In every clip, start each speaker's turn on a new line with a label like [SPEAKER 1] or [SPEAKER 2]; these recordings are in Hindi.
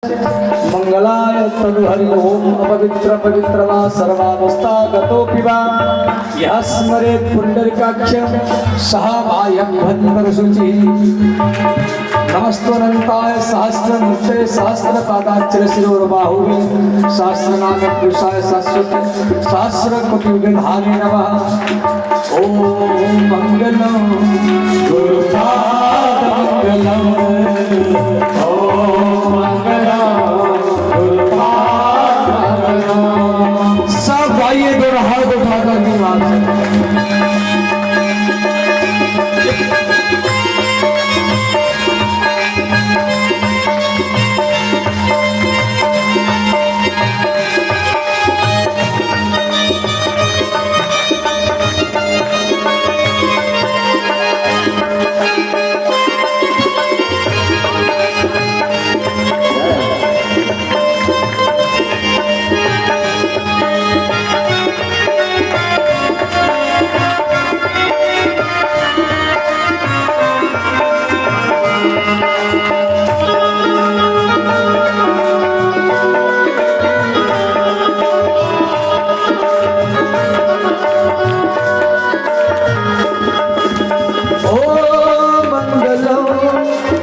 [SPEAKER 1] मंगलाय तनु हरि ओम अपवित्र पवित्र वा सर्वावस्था गतोऽपि वा यः स्मरेत् पुण्डरीकाक्षं सः मायं भद्रशुचिः नमस्त्वनन्ताय सहस्रमूर्ते सहस्रपादाच्चर शिरोर्बाहुः सहस्रनाम पुरुषाय सहस्रकोटियुगधारे नमः। ओम मंगलम गुरुपाद मंगलम सब गाइए दो हाथ उठाकर की बात है।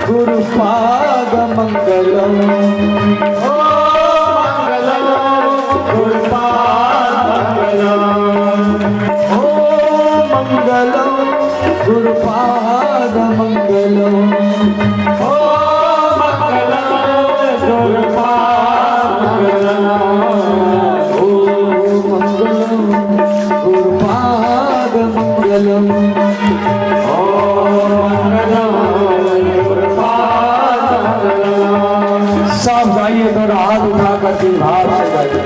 [SPEAKER 1] गुरुपाद मंगलम ओ मंगलम गुरुपाद मंगलम ओ मंगलम गुरुपाद मंगलम ओ मंगलम गुरुपाद मंगलम ओ मंगलम गुरुपाद मंगलम ओ मंगलम सब गाइए तो हाथ उठाकर के भाव से गाइए।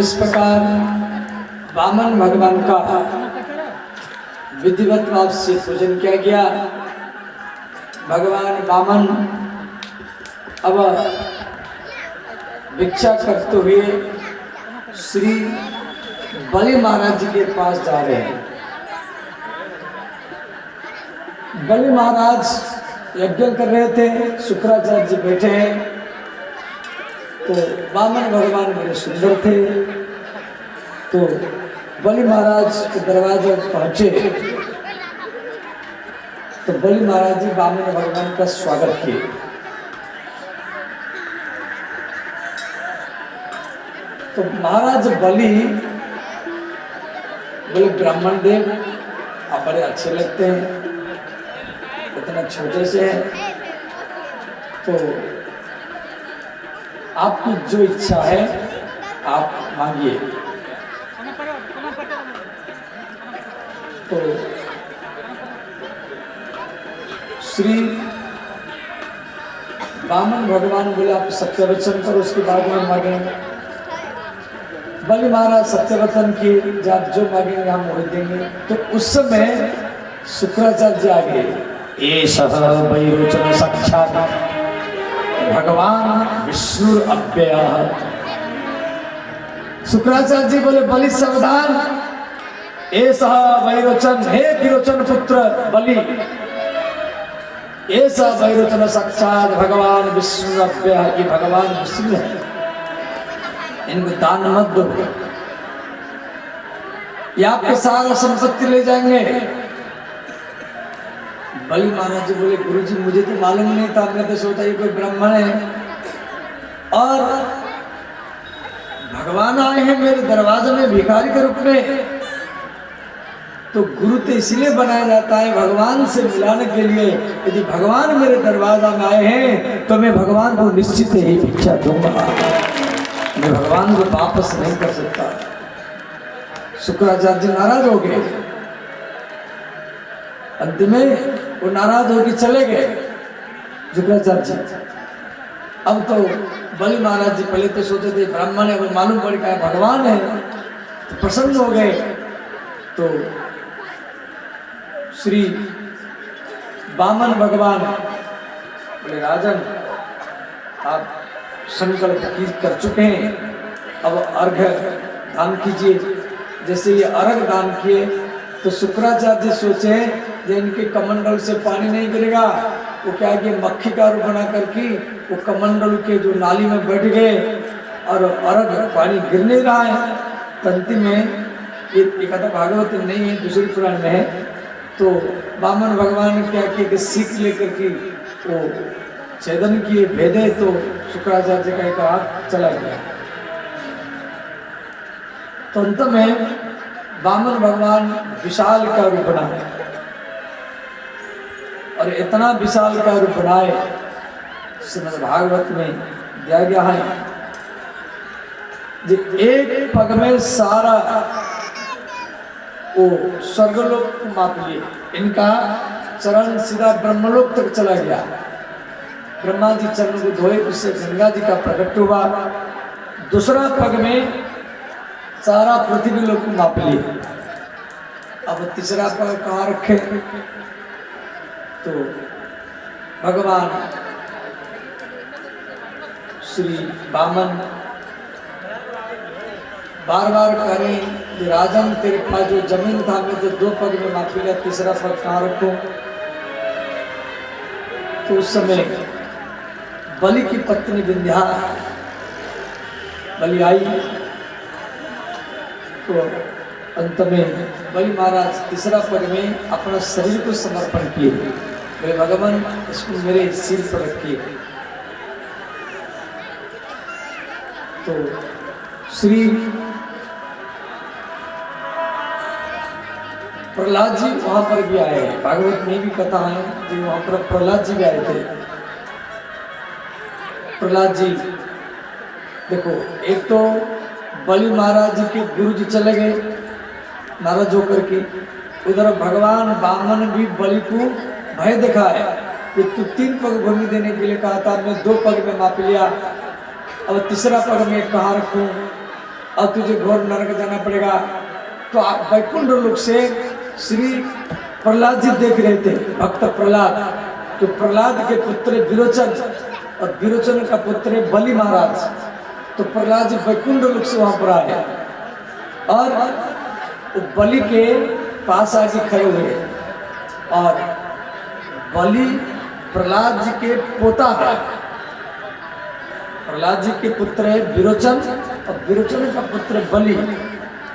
[SPEAKER 1] इस प्रकार वामन भगवान का विधिवत भाव से पूजन किया गया। भगवान वामन अब भिक्षा करते हुए श्री बलि महाराज जी के पास जा रहे हैं। बलि महाराज यज्ञ कर रहे थे, शुक्राचार्य जी बैठे हैं। तो वामन भगवान बड़े सुंदर थे, तो बलि महाराज के दरवाजे पहुंचे तो बलि महाराज जी वामन भगवान का स्वागत किए। तो महाराज बलि बोले, ब्राह्मण देव आप बड़े अच्छे लगते हैं, इतना छोटे से हैं, तो आपकी जो इच्छा है आप मांगिए। तो श्री वामन भगवान बोले, आप सत्यवचन करो, उसके बाद में मांगेंगे। बलि महाराज सत्यवचन की जब जो मांगेंगे हम वही देंगे। तो उस समय शुक्राचार्य जी आ गए। एषः वैरोचन साक्षात् भगवान विष्णु अव्ययः। शुक्राचार्य जी बोले, बलि सावधान, एषः वैरोचन, हे विरोचन पुत्र बलि, एषः वैरोचन साक्षात भगवान विष्णु अव्ययः। ये भगवान विष्णु है, इनको दान मत दो, ये आपके सारा संपत्ति ले जाएंगे। बलि महाराज जी बोले, गुरुजी मुझे तो मालूम नहीं था, हमने तो सोचा ये कोई ब्राह्मण है और भगवान आए हैं मेरे दरवाजे में भिखारी के रूप में। तो गुरु तो इसलिए बनाया जाता है भगवान से मिलाने के लिए। यदि भगवान मेरे दरवाजा में आए हैं तो मैं भगवान को निश्चित ही भिक्षा दूंगा, मैं भगवान को वापस नहीं कर सकता। शुक्राचार्य जी नाराज हो गए, अंत में वो नाराज होकर चले गए शुक्राचार्य जी। अब तो बलि महाराज जी पहले तो सोचे थे ब्राह्मण है, वो मालूम पड़ गया भगवान है, तो प्रसन्न हो गए। तो श्री वामन भगवान बोले राजन आप संकल्प कर चुके हैं, अब अर्घ्य दान कीजिए। जैसे ये अर्घ्य दान किए तो शुक्राचार्य जी सोचे जो इनके कमंडल से पानी नहीं गिरेगा, वो क्या कि मक्खी का रूप बना करके वो कमंडल के जो नाली में बैठ गए और अर्घ्य पानी गिर नहीं रहा है। तंती में ये कथा भागवत नहीं है, दूसरी पुराण में है। तो वामन भगवान ने क्या किया कि सीख लेकर के वो छेदन किए, भेदे, तो शुक्राचार्य का एक हाथ चला गया। तो अंत में वामन भगवान विशाल का रूप बनाए, और इतना विशाल का रूप बनाए श्रीमद् भागवत में दिया गया है जो एक पग में सारा वो स्वर्गलोक को माप लिए। इनका चरण सीधा ब्रह्मलोक तक चला गया। ब्रह्मा जी चरण को धोए, उससे गंगा जी का प्रकट हुआ। दूसरा पग में सारा पृथ्वी लोक को माप लिए। अब तीसरा पग कहाँ रखे? तो भगवान श्री वामन बार बार कह रहे हैं राजन तेरे पास जो जमीन था मैं तो 2 पग में माप लिया, तीसरा पग कहाँ रखो? तो उस समय बलि की पत्नी विंध्या बलि आई। तो अंत में बलि महाराज तीसरा पग में अपना शरीर को समर्पण किए, बोले भगवान इसको मेरे सिर पर रखिए। तो श्री प्रहलाद जी वहां पर भी आए हैं, भागवत में भी कथा है कि वहां पर प्रहलाद जी भी आए थे। प्रहलाद जी देखो, एक तो बलि महाराज जी के गुरु जी चले गए नाराज होकर के, उधर भगवान वामन भी बलि को भय दिखाए कि तू 3 पग भूमि देने के लिए कहा था, मैं 2 पग में माप लिया, अब तीसरा पग में कहाँ रखूं? अब तुझे घोर नरक जाना पड़ेगा। तो वैकुंठ लोक से श्री प्रहलाद जी देख रहे थे, भक्त प्रहलाद। तो प्रहलाद के पुत्र विरोचन और विरोचन का पुत्र बलि महाराज। तो प्रहलाद जी वैकुंठ लोक से वहां पर आए और बलि के पास आके खड़े हुए, और बलि प्रहलाद जी के पोता है। प्रहलाद जी के पुत्र है विरोचन और विरोचन का पुत्र बलि।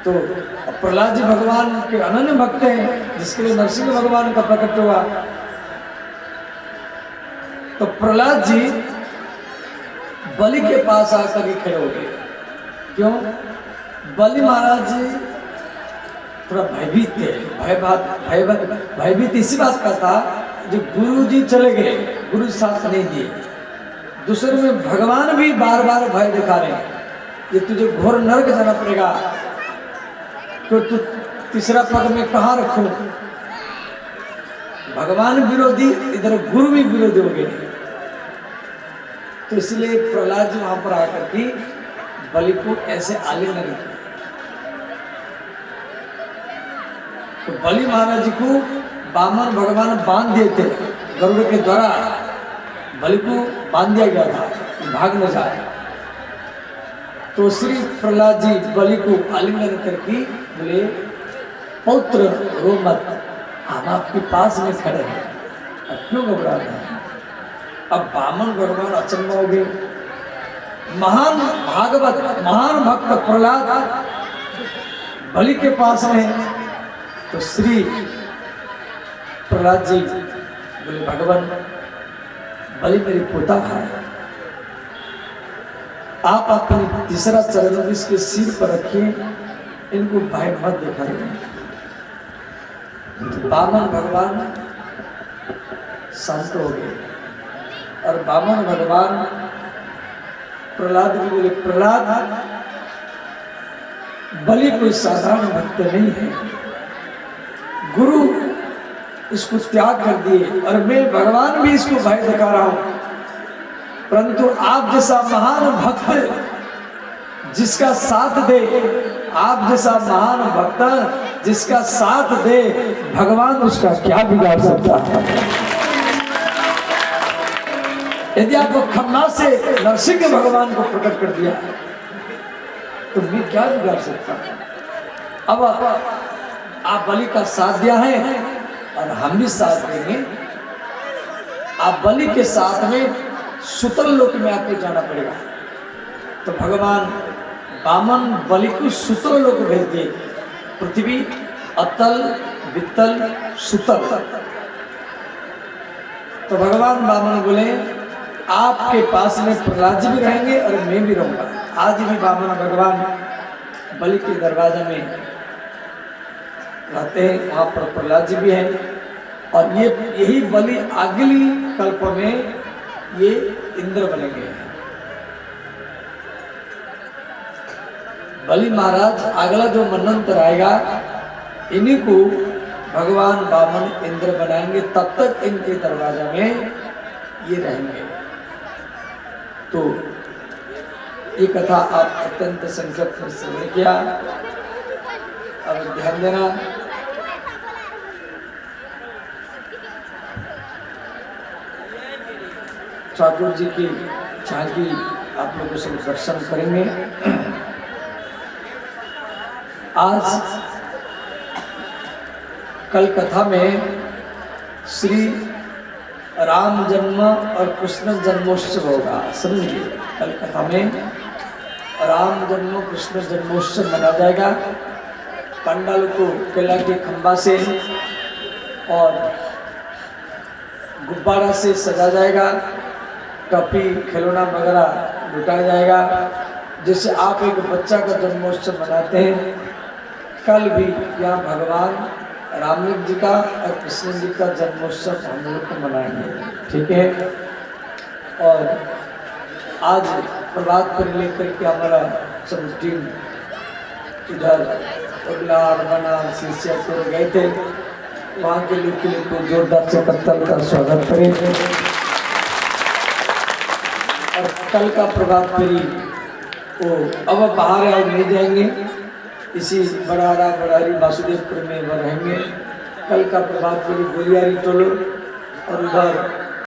[SPEAKER 1] तो प्रहलाद जी भगवान के अनन्य भक्त हैं, जिसके लिए नरसिंह भगवान का प्रकट हुआ। तो प्रहलाद जी बलि के पास आकर खड़े हो गए। क्यों? बलि महाराज जी थोड़ा भयभीत थे। भयभीत इसी बात का था जो गुरु जी चले गए, गुरु साथ नहीं दिए। दूसरे में भगवान भी बार बार भय दिखा रहे हैं, ये तुझे घोर नरक जाना पड़ेगा, तो तू तीसरा पग में कहाँ रखो? भगवान विरोधी, इधर गुरु भी विरोधी हो गए। तो इसलिए प्रहलाद जी वहां पर आकर के बलि को ऐसे आलिंगन किया। तो बलि महाराज जी को वामन भगवान बांध दिए थे, गरुड़ के द्वारा बलि को बांध दिया गया था कि भाग न जाए। तो श्री प्रहलाद जी बलि को आलिंगन करके बोले पौत्र रो मत, हम आपके पास में खड़े हैं, अब क्यों घबरा रहे हैं? अब वामन भगवान अचंभा हो गए। महान भागवत महान भक्त प्रहलाद बलि के पास में। तो श्री प्रहलाद जी बोले भगवान बलि मेरे पोता है, आप अपने तीसरा चरण इसके सिर पर रखिए, इनको भय मत दिखाइए। वामन भगवान शांत हो गए और वामन भगवान प्रहलाद भी बोले, प्रहलाद बलि कोई साधारण भक्त नहीं है, गुरु इसको त्याग कर दिए और मैं भगवान भी इसको भय दिखा रहा हूं, परंतु आप जैसा महान भक्त जिसका साथ दे, आप जैसा महान भक्त जिसका साथ दे, भगवान उसका क्या बिगाड़ सकता है। यदि आपको खन्ना से नरसिंह भगवान को प्रकट कर दिया तो मैं क्या बिगाड़ सकता। अब आप बलि का साथ दिया है और हम भी साथ देंगे। आप बलि के साथ में सुतल लोक में आपको जाना पड़ेगा। तो भगवान वामन बलि को सुतल लोक भेज दिए, पृथ्वी, अतल, वित्तल, सुतल। तो भगवान वामन बोले, आपके पास में प्रहलाद जी भी रहेंगे और मैं भी रहूंगा। आज भी वामन भगवान बलि के दरवाजे में रहते हैं, वहां पर प्रहलाद जी भी हैं और ये यही बलि अगली कल्प में ये इंद्र बनेंगे। बलि महाराज अगला जो मनंतर आएगा इन्हीं को भगवान वामन इंद्र बनाएंगे, तब तक इनके दरवाजा में ये रहेंगे। तो ये कथा आप अत्यंत संक्षिप्त में श्रवण किया। अब ध्यान देना, ठाकुर जी की झांकी आप लोगों से दर्शन करेंगे। आज कल कथा में श्री राम जन्म और कृष्ण जन्मोत्सव होगा, समझिए। कल कथा में राम जन्म कृष्ण जन्मोत्सव मनाया जाएगा। पंडाल को केला के खंबा से और गुब्बारा से सजा जाएगा, टॉफी खिलौना वगैरह लुटाया जाएगा। जैसे आप एक बच्चा का जन्मोत्सव मनाते हैं, कल भी यहाँ भगवान राम जी का और कृष्ण जी का जन्मोत्सव हम लोग को मनाएंगे, ठीक है। और आज प्रभात पर लेकर के हमारा सब टीम इधर उगला बना शीशियापुर गए थे, वहाँ के लोग के लिए तो जोरदार से कत्तल का स्वागत करें। और कल का प्रभात फेरी वो अब बाहर और ले जाएंगे, इसी बड़ारा बड़ारी वासुदेवपुर में वह रहेंगे। कल का प्रभात फेरी गोलियारी टोलो और उधर